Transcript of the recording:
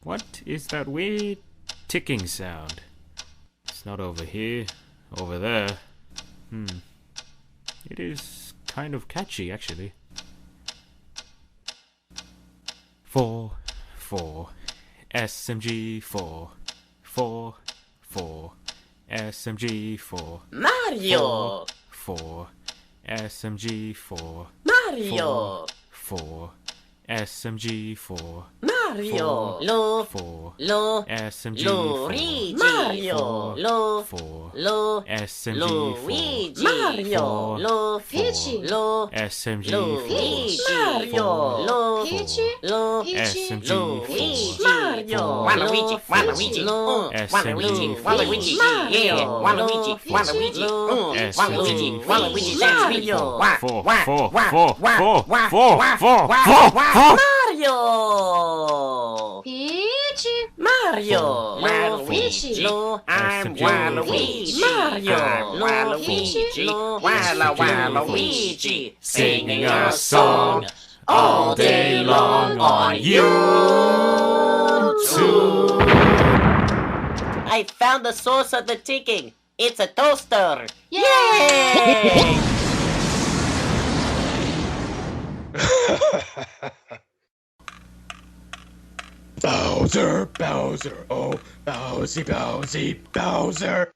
What is that weird ticking sound? It's not over here, over there. It is kind of catchy, actually. 4, 4, SMG 4, 4, 4, SMG 4. Mario! 4, SMG 4. Mario! 4, SMG 4. Mario! Lo! 4, Lo! SMG 4. Luigi! Mario! Lo! 4, Lo! SMG 4. Luigi! Mario! Lo! Peachy! Lo! SMG 4. Luigi! Mario! Lo! Peachy! Lo! SMG 4. Luigi! Mario! Waluigi! Waluigi! Lo! Waluigi! SMG Waluigi! Yeah! Waluigi! Waluigi! Waluigi! Waluigi! Mario! 4, 4, 4, 4, 4, 4, 4. Mario! Peachy! Mario! Waluigi! Lo, I'm Waluigi. Mario! Waluigi! Waluigi! Singing a song all day long on YouTube! I found the source of the ticking. It's a toaster. Yay! Bowser, Bowser, oh, Bowsy, Bowsy, Bowser.